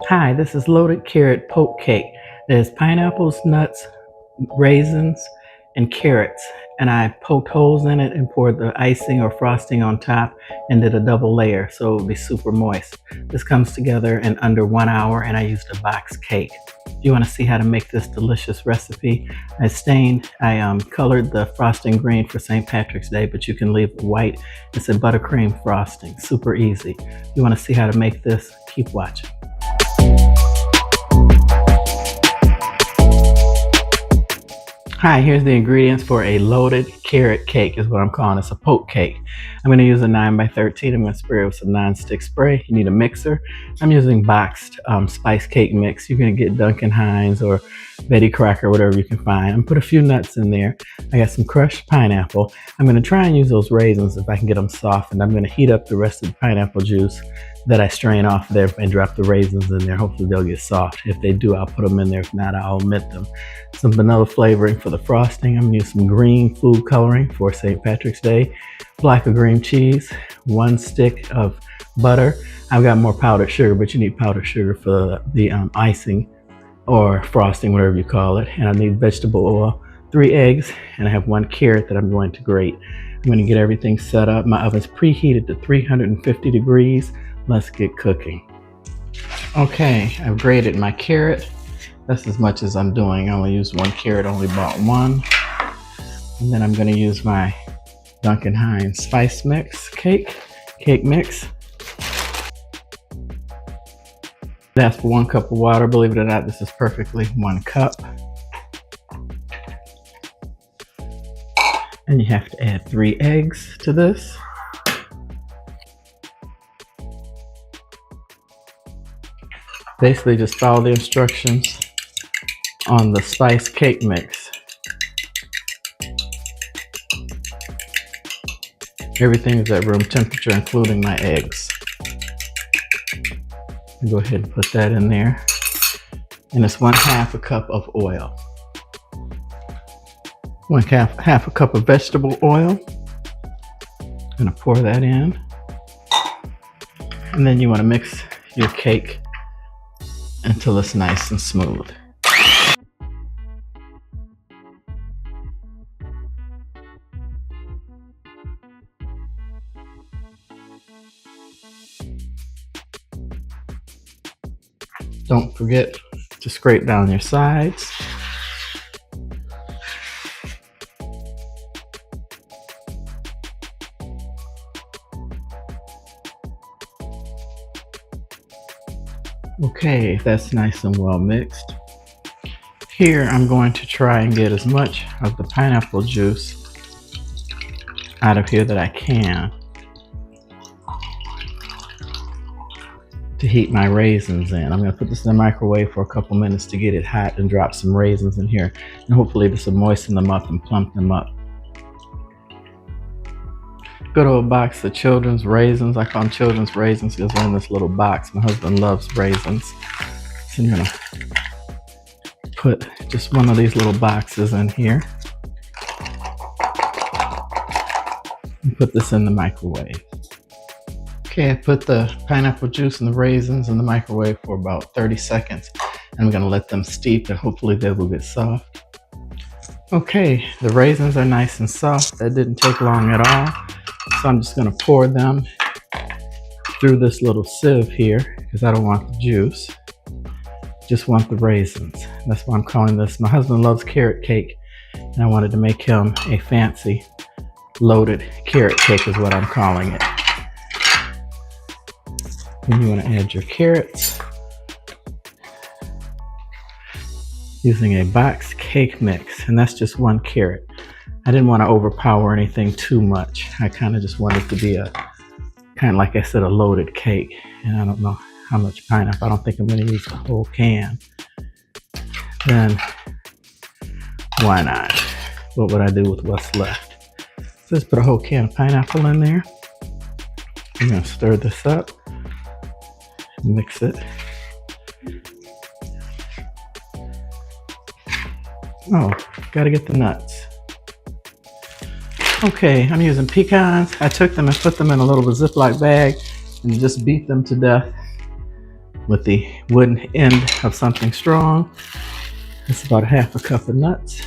Hi, this is loaded carrot poke cake. There's pineapples, nuts, raisins, and carrots. And I poked holes in it and poured the icing or frosting on top and did a double layer so it would be super moist. This comes together in under 1 hour and I used a box cake. If you want to see how to make this delicious recipe, I colored the frosting green for St. Patrick's Day, but you can leave it white. It's a buttercream frosting, super easy. If you want to see how to make this, keep watching. Hi, here's the ingredients for a loaded carrot cake is what I'm calling. It's a poke cake. I'm going to use a 9x13. I'm going to spray it with some non-stick spray. You need a mixer. I'm using boxed spice cake mix. You're going to get Duncan Hines or Betty Crocker, whatever you can find. I'm going to put a few nuts in there. I got some crushed pineapple. I'm going to try and use those raisins if I can get them soft, and I'm going to heat up the rest of the pineapple juice that I strain off there and drop the raisins in there. Hopefully they'll get soft. If they do, I'll put them in there. If not, I'll omit them. Some vanilla flavoring for the frosting. I'm gonna use some green food coloring for St. Patrick's Day. Block of cream cheese, 1 stick of butter. I've got more powdered sugar, but you need powdered sugar for the icing or frosting, whatever you call it. And I need vegetable oil, 3 eggs, and I have 1 carrot that I'm going to grate. I'm going to get everything set up. My oven's preheated to 350 degrees. Let's get cooking. Okay, I've grated my carrot. That's as much as I'm doing. I only used 1 carrot, only bought 1. And then I'm going to use my Duncan Hines spice mix cake mix. That's for 1 cup of water. Believe it or not, this is perfectly 1 cup. And you have to add 3 eggs to this. Basically just follow the instructions on the spice cake mix. Everything is at room temperature, including my eggs. Go ahead and put that in there. And it's 1/2 cup of oil. 1/2 cup of vegetable oil. I'm gonna pour that in. And then you wanna mix your cake until it's nice and smooth. Don't forget to scrape down your sides. Okay, that's nice and well mixed. Here I'm going to try and get as much of the pineapple juice out of here that I can to heat my raisins in. I'm going to put this in the microwave for a couple minutes to get it hot and drop some raisins in here, and hopefully this will moisten them up and plump them up. Good old box of children's raisins. I call them children's raisins because they're in this little box. My husband loves raisins. So I'm going to put just 1 of these little boxes in here and put this in the microwave. Okay, I put the pineapple juice and the raisins in the microwave for about 30 seconds. I'm going to let them steep and hopefully they will get soft. Okay, the raisins are nice and soft. That didn't take long at all. So I'm just going to pour them through this little sieve here because I don't want the juice. Just want the raisins. That's why I'm calling this. My husband loves carrot cake, and I wanted to make him a fancy loaded carrot cake is what I'm calling it. And you want to add your carrots using a box cake mix, and that's just 1 carrot. I didn't want to overpower anything too much. I kind of just wanted it to be a kind of, like I said, a loaded cake. And I don't know how much pineapple. I don't think I'm going to use the whole can. Then why not? What would I do with what's left? So let's put a whole can of pineapple in there. I'm going to stir this up, mix it. Oh, gotta get the nuts. Okay, I'm using pecans. I took them and put them in a little Ziploc bag and just beat them to death with the wooden end of something strong. It's about a half a cup of nuts.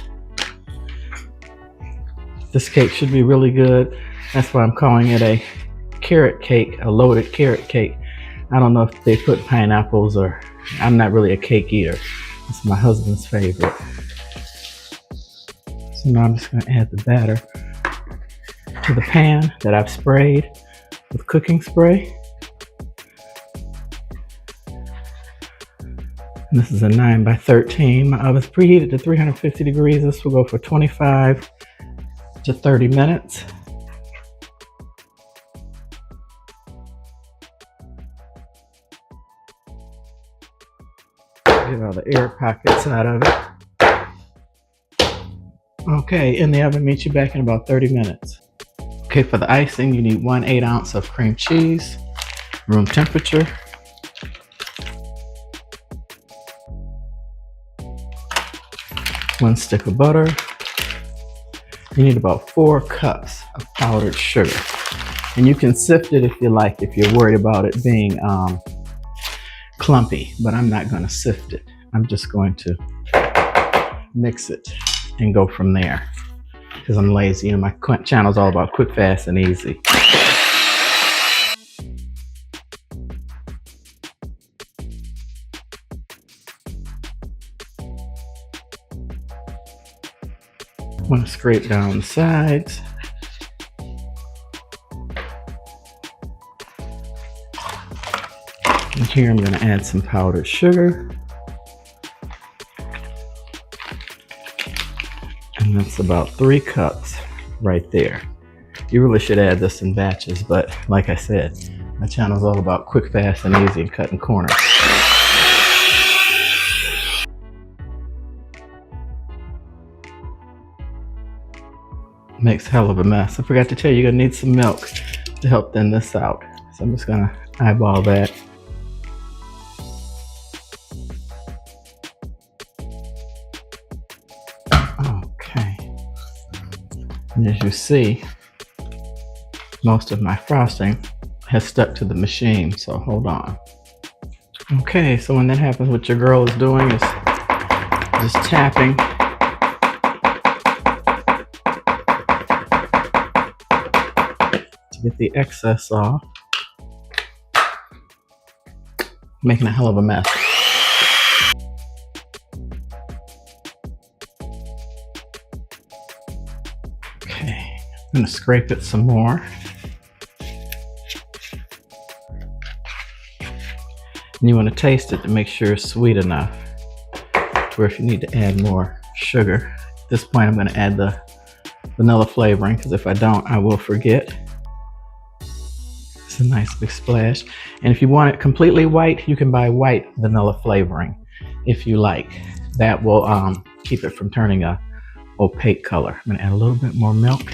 This cake should be really good. That's why I'm calling it a carrot cake, a loaded carrot cake. I don't know if they put pineapples, or I'm not really a cake eater. It's my husband's favorite. So now I'm just going to add the batter to the pan that I've sprayed with cooking spray. And this is a 9 by 13. My oven's preheated to 350 degrees. This will go for 25 to 30 minutes. Get all the air pockets out of it. Okay, in the oven, meet you back in about 30 minutes. Okay, for the icing, you need 1/8 ounce of cream cheese, room temperature. 1 stick of butter. You need about 4 cups of powdered sugar. And you can sift it if you like, if you're worried about it being clumpy, but I'm not going to sift it. I'm just going to mix it and go from there because I'm lazy and my channel is all about quick, fast, and easy. I'm going to scrape down the sides. And here I'm going to add some powdered sugar. And that's about 3 cups right there. You really should add this in batches, but like I said, my channel is all about quick, fast, and easy and cutting corners. Makes a hell of a mess. I forgot to tell you, you're gonna need some milk to help thin this out. So I'm just gonna eyeball that. Okay. And as you see, most of my frosting has stuck to the machine, so hold on. Okay, so when that happens, what your girl is doing is just tapping to get the excess off, making a hell of a mess. Okay, I'm gonna scrape it some more. And you want to taste it to make sure it's sweet enough, or if you need to add more sugar. At this point, I'm going to add the vanilla flavoring, because if I don't, I will forget. It's a nice big splash. And if you want it completely white, you can buy white vanilla flavoring if you like. That will keep it from turning a opaque color. I'm going to add a little bit more milk.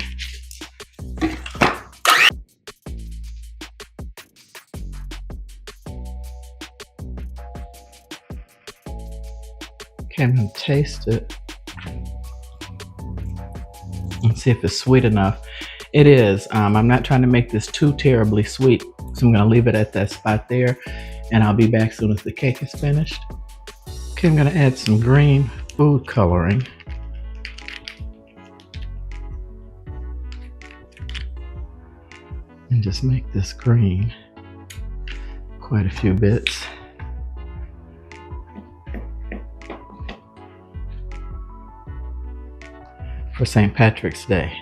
Okay, I'm going to taste it and see if it's sweet enough. It is. I'm not trying to make this too terribly sweet, so I'm going to leave it at that spot there, and I'll be back as soon as the cake is finished. Okay, I'm going to add some green food coloring. And just make this green quite a few bits. For St. Patrick's Day.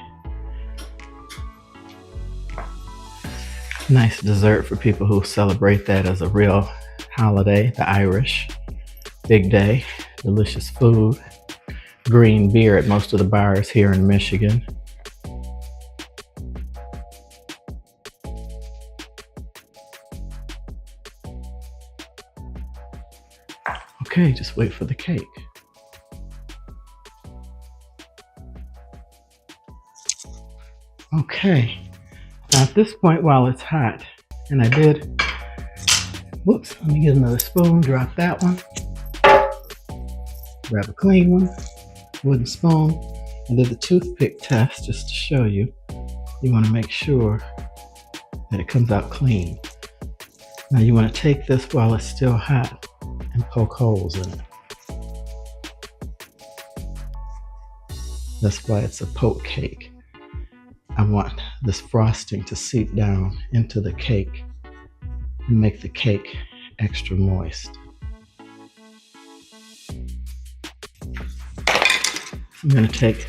Nice dessert for people who celebrate that as a real holiday, the Irish. Big day, delicious food, green beer at most of the bars here in Michigan. Okay, just wait for the cake. Okay, now at this point, while it's hot, and I did, whoops, let me get another spoon, drop that one, grab a clean one, wooden spoon, and did the toothpick test just to show you. You want to make sure that it comes out clean. Now you want to take this while it's still hot and poke holes in it. That's why it's a poke cake. I want this frosting to seep down into the cake and make the cake extra moist. I'm going to take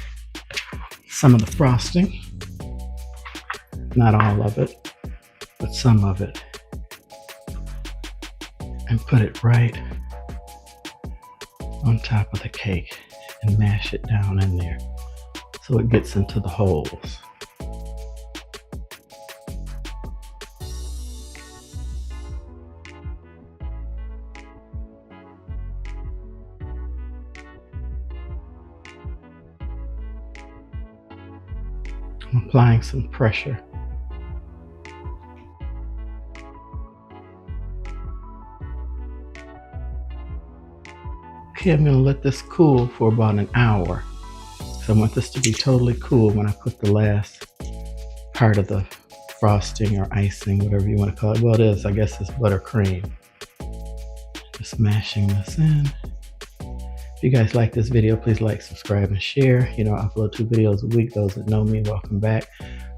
some of the frosting, not all of it, but some of it, and put it right on top of the cake and mash it down in there so it gets into the holes. I'm applying some pressure. Okay, I'm going to let this cool for about an hour. So I want this to be totally cool when I put the last part of the frosting or icing, whatever you want to call it. Well, it is, I guess it's buttercream. Just mashing this in. If you guys like this video, please like, subscribe, and share. You know, I upload 2 videos a week. Those that know me, welcome back.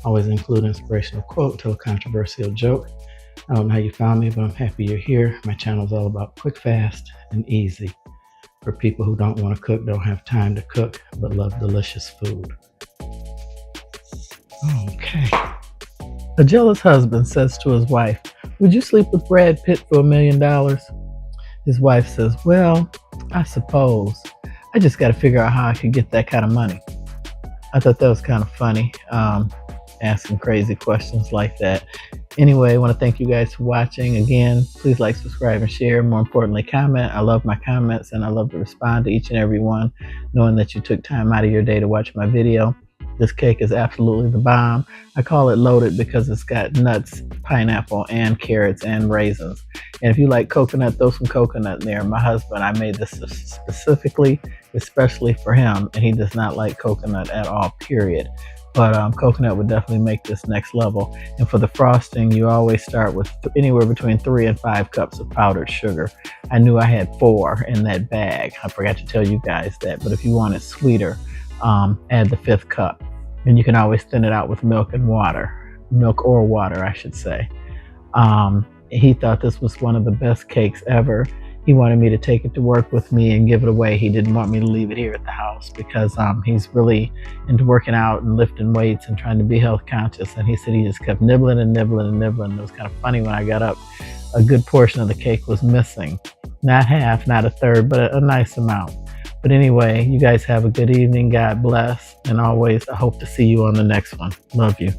Always include an inspirational quote, tell a controversial joke. I don't know how you found me, but I'm happy you're here. My channel is all about quick, fast, and easy for people who don't want to cook, don't have time to cook, but love delicious food. Okay. A jealous husband says to his wife, "Would you sleep with Brad Pitt for $1 million?" His wife says, "Well, I suppose. I just got to figure out how I could get that kind of money." I thought that was kind of funny, asking crazy questions like that. Anyway, I want to thank you guys for watching. Again, please like, subscribe, and share. More importantly, comment. I love my comments, and I love to respond to each and every one, knowing that you took time out of your day to watch my video. This cake is absolutely the bomb. I call it loaded because it's got nuts, pineapple, and carrots, and raisins. And if you like coconut, throw some coconut in there. My husband, I made this specifically, especially for him, and he does not like coconut at all, period. But coconut would definitely make this next level. And for the frosting, you always start with anywhere between 3 and 5 cups of powdered sugar. I knew I had 4 in that bag. I forgot to tell you guys that. But if you want it sweeter, add the 5th cup. And you can always thin it out with milk and water. Milk or water, I should say. He thought this was one of the best cakes ever. He wanted me to take it to work with me and give it away. He didn't want me to leave it here at the house because he's really into working out and lifting weights and trying to be health conscious. And he said he just kept nibbling and nibbling and nibbling. It was kind of funny when I got up. A good portion of the cake was missing. Not half, not a third, but a nice amount. But anyway, you guys have a good evening. God bless. And always, I hope to see you on the next one. Love you.